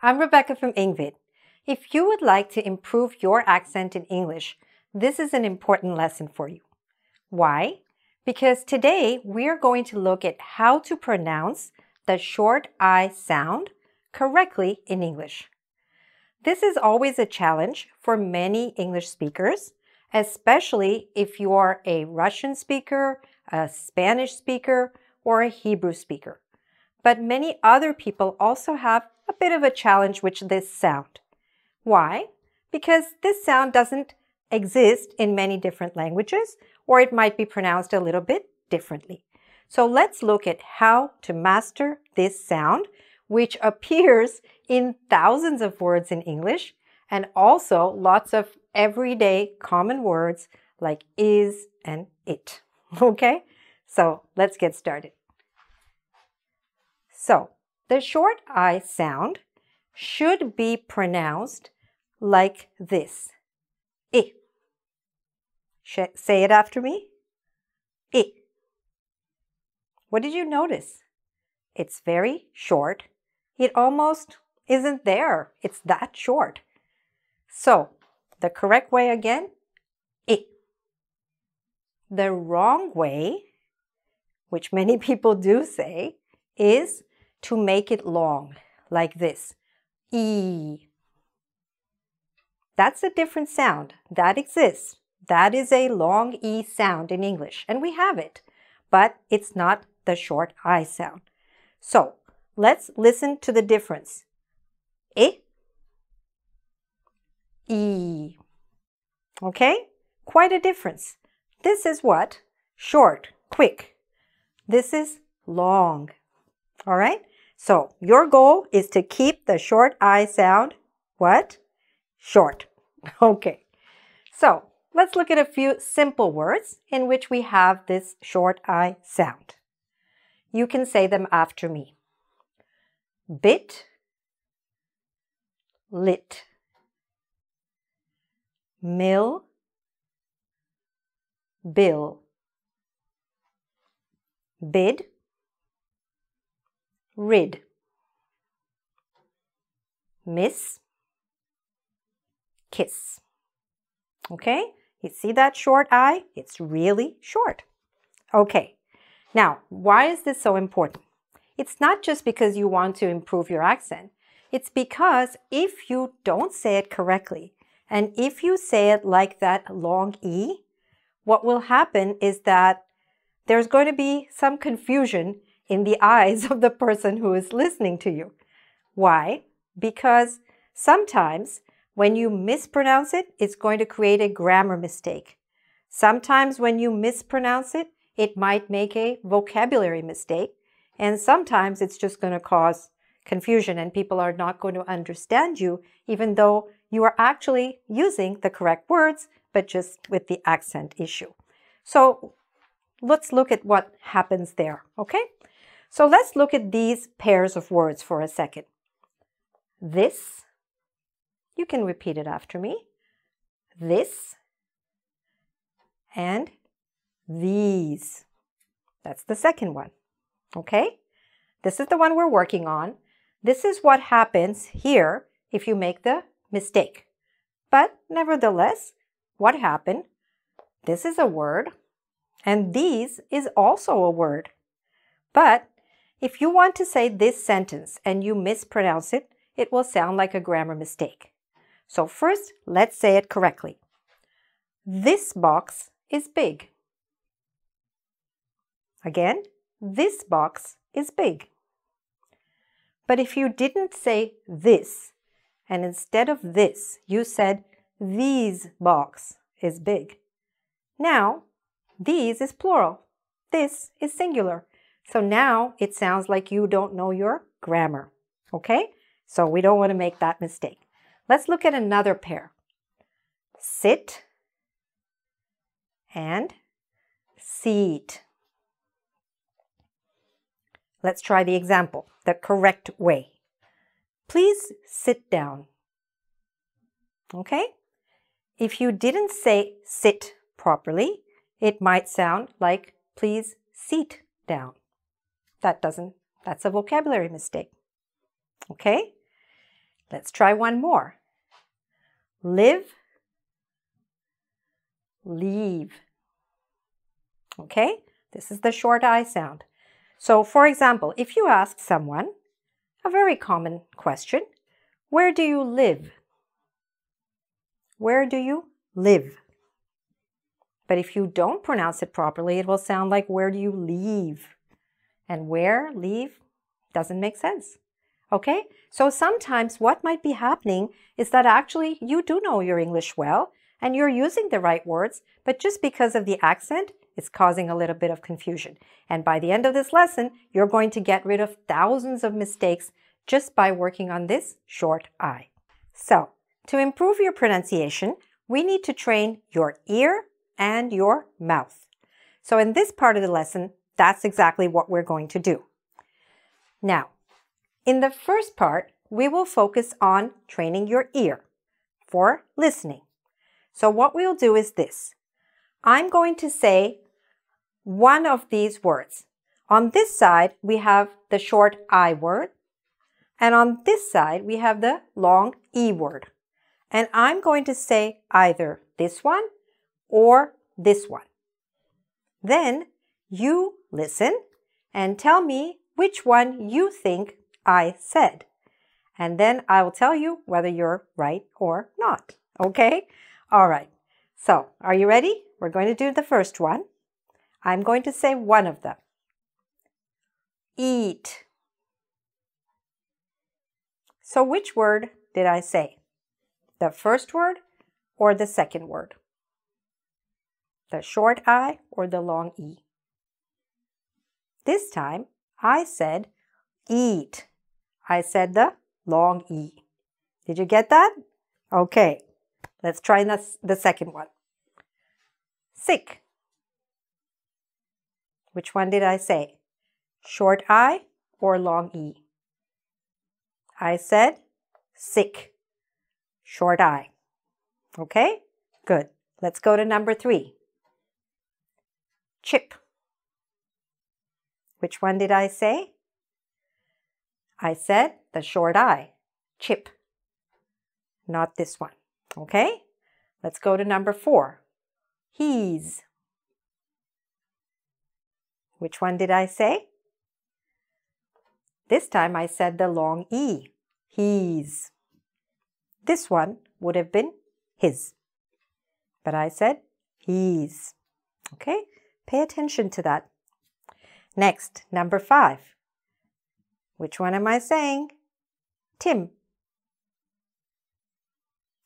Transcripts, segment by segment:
I'm Rebecca from engVid. If you would like to improve your accent in English, this is an important lesson for you. Why? Because today we're going to look at how to pronounce the short I sound correctly in English. This is always a challenge for many English speakers, especially if you are a Russian speaker, a Spanish speaker, or a Hebrew speaker. But many other people also have a bit of a challenge with this sound. Why? Because this sound doesn't exist in many different languages, or it might be pronounced a little bit differently. So let's look at how to master this sound, which appears in thousands of words in English, and also lots of everyday common words like is and it. Okay? So let's get started. So, the short I sound should be pronounced like this. I. Say it after me. I. What did you notice? It's very short. It almost isn't there. It's that short. So, the correct way again, I. The wrong way, which many people do say, is to make it long, like this. E. That's a different sound. That exists. That is a long E sound in English, and we have it, but it's not the short I sound. So, let's listen to the difference. I. E. Okay? Quite a difference. This is what? Short, quick. This is long. All right? So your goal is to keep the short I sound, what? Short. Okay. So let's look at a few simple words in which we have this short I sound. You can say them after me. Bit, lit, mill, bill, bid, rid, miss, kiss. Okay? You see that short I? It's really short. Okay. Now, why is this so important? It's not just because you want to improve your accent. It's because if you don't say it correctly, and if you say it like that long E, what will happen is that there's going to be some confusion in the eyes of the person who is listening to you. Why? Because sometimes when you mispronounce it, it's going to create a grammar mistake. Sometimes when you mispronounce it, it might make a vocabulary mistake. And sometimes it's just going to cause confusion and people are not going to understand you, even though you are actually using the correct words, but just with the accent issue. So let's look at what happens there, okay? So let's look at these pairs of words for a second. This, you can repeat it after me. This and these. That's the second one, okay? This is the one we're working on. This is what happens here if you make the mistake. But nevertheless, what happened? This is a word, and these is also a word. But if you want to say this sentence and you mispronounce it, it will sound like a grammar mistake. So first, let's say it correctly. This box is big. Again, this box is big. But if you didn't say this, and instead of this, you said these box is big. Now, these is plural. This is singular. So now it sounds like you don't know your grammar. Okay? So we don't want to make that mistake. Let's look at another pair. Sit and seat. Let's try the example, the correct way. Please sit down. Okay? If you didn't say sit properly, it might sound like please seat down. That's a vocabulary mistake. Okay? Let's try one more. Live, leave. Okay, this is the short I sound. So, for example, if you ask someone a very common question, where do you live? Where do you live? But if you don't pronounce it properly, it will sound like where do you leave? And where, leave, doesn't make sense. Okay, so sometimes what might be happening is that actually you do know your English well and you're using the right words, but just because of the accent, it's causing a little bit of confusion. And by the end of this lesson, you're going to get rid of thousands of mistakes just by working on this short I. So, to improve your pronunciation, we need to train your ear and your mouth. So in this part of the lesson, that's exactly what we're going to do. Now, in the first part, we will focus on training your ear for listening. So what we'll do is this. I'm going to say one of these words. On this side, we have the short I word. And on this side, we have the long E word. And I'm going to say either this one or this one. Then you listen and tell me which one you think I said. And then I will tell you whether you're right or not. Okay? All right. So, are you ready? We're going to do the first one. I'm going to say one of them. Eat. So, which word did I say? The first word or the second word? The short I or the long E? This time, I said eat. I said the long E. Did you get that? Okay, let's try the second one. Sick. Which one did I say? Short I or long E? I said sick. Short I. Okay, good. Let's go to number 3. Chip. Which one did I say? I said the short I, chip, not this one. Okay, let's go to number 4. He's. Which one did I say? This time I said the long E, he's. This one would have been his, but I said he's. Okay, pay attention to that. Next, number 5. Which one am I saying? Tim.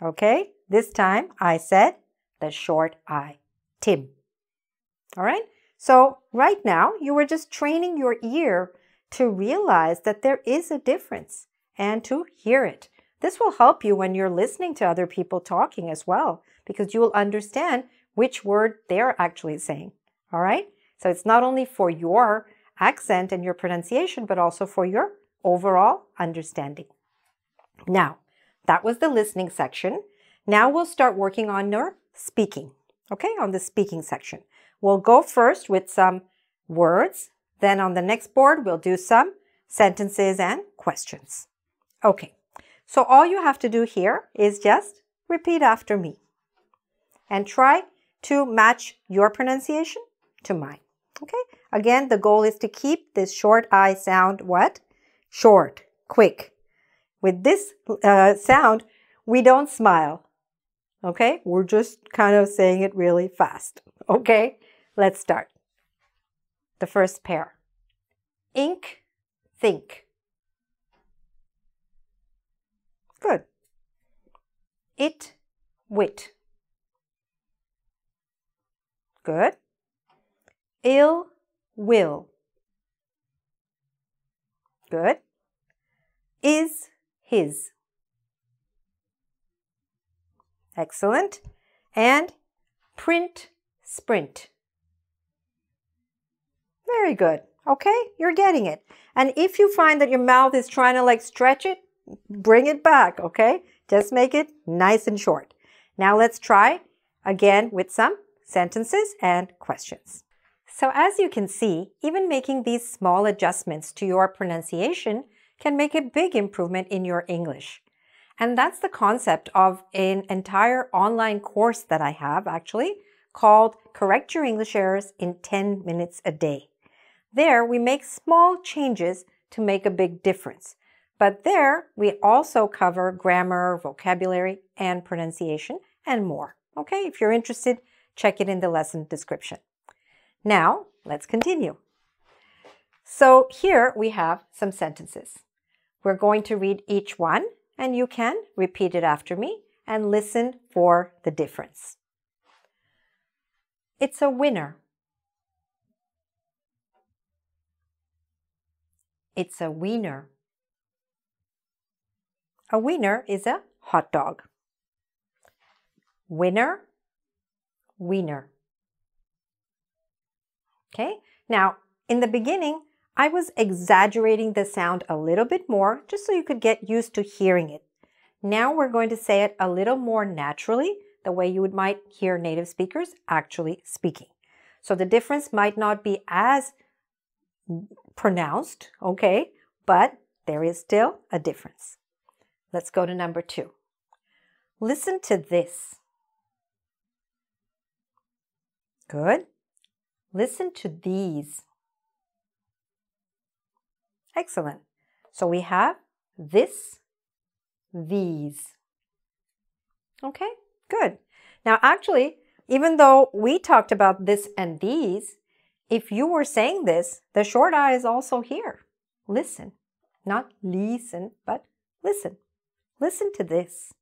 Okay, this time I said the short I, Tim. All right, so right now you were just training your ear to realize that there is a difference and to hear it. This will help you when you're listening to other people talking as well, because you will understand which word they're actually saying. All right, so it's not only for your accent and your pronunciation, but also for your overall understanding. Now, that was the listening section. Now we'll start working on your speaking, okay, on the speaking section. We'll go first with some words. Then on the next board, we'll do some sentences and questions. Okay, so all you have to do here is just repeat after me and try to match your pronunciation to mine. Okay, again, the goal is to keep this short I sound what? Short, quick. With this sound, we don't smile. Okay, we're just kind of saying it really fast. Okay, let's start. The first pair. Ink, think. Good. It, wit. Good. Ill, will. Good. Is, his. Excellent. And print, sprint. Very good. Okay, you're getting it. And if you find that your mouth is trying to like stretch it, bring it back, okay? Just make it nice and short. Now let's try again with some sentences and questions. So as you can see, even making these small adjustments to your pronunciation can make a big improvement in your English. And that's the concept of an entire online course that I have actually called Correct Your English Errors in 10 Minutes a Day. There we make small changes to make a big difference. But there we also cover grammar, vocabulary, and pronunciation and more. Okay, if you're interested, check it in the lesson description. Now, let's continue. So here we have some sentences. We're going to read each one, and you can repeat it after me and listen for the difference. It's a winner. It's a wiener. A wiener is a hot dog. Winner, wiener. Okay, now in the beginning, I was exaggerating the sound a little bit more just so you could get used to hearing it. Now we're going to say it a little more naturally, the way you might hear native speakers actually speaking. So the difference might not be as pronounced, okay, but there is still a difference. Let's go to number 2. Listen to this. Good. Listen to these. Excellent. So we have this, these. Okay, good. Now actually, even though we talked about this and these, if you were saying this, the short I is also here. Listen. Not listen, but listen. Listen to this.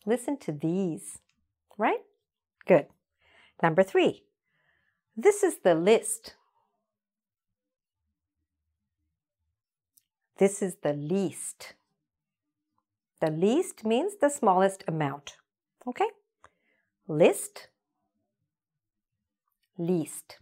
Listen to these. Right? Good. Number 3. This is the list. This is the least. The least means the smallest amount. Okay? List, least.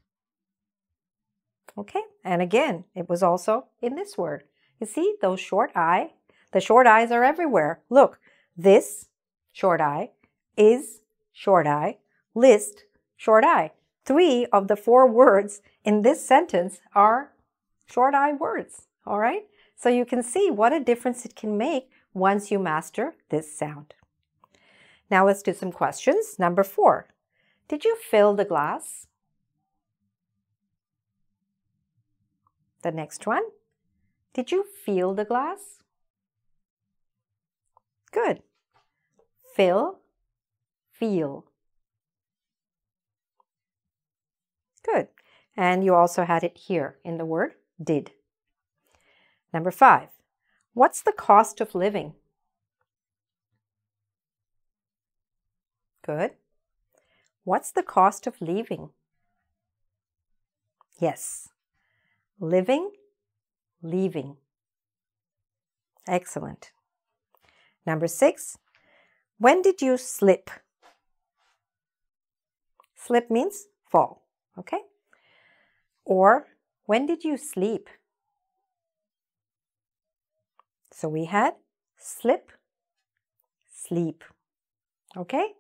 Okay? And again, it was also in this word. You see those short I? The short I's are everywhere. Look, this, short I, is, short I, list, short I. 3 of the 4 words in this sentence are short I words. All right? So you can see what a difference it can make once you master this sound. Now let's do some questions. Number 4. Did you fill the glass? The next one. Did you feel the glass? Good. Fill, feel. Good. And you also had it here in the word did. Number 5. What's the cost of living? Good. What's the cost of leaving? Yes. Living, leaving. Excellent. Number 6. When did you slip? Slip means fall, okay? Or when did you sleep? So we had slip, sleep. Okay?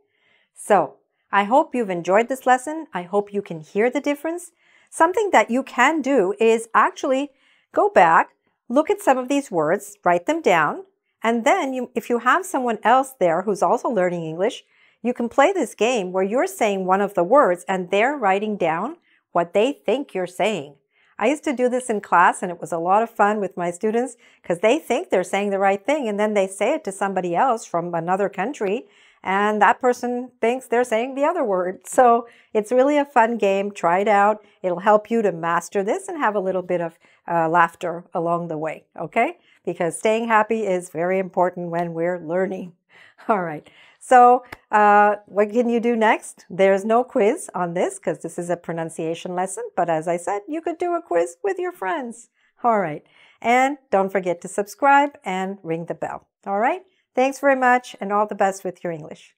So I hope you've enjoyed this lesson. I hope you can hear the difference. Something that you can do is actually go back, look at some of these words, write them down, and then if you have someone else there who's also learning English, you can play this game where you're saying one of the words and they're writing down what they think you're saying. I used to do this in class and it was a lot of fun with my students because they think they're saying the right thing and then they say it to somebody else from another country and that person thinks they're saying the other word. So it's really a fun game. Try it out. It'll help you to master this and have a little bit of laughter along the way, okay? Because staying happy is very important when we're learning. All right. So what can you do next? There's no quiz on this because this is a pronunciation lesson. But as I said, you could do a quiz with your friends. All right. And don't forget to subscribe and ring the bell. All right. Thanks very much and all the best with your English.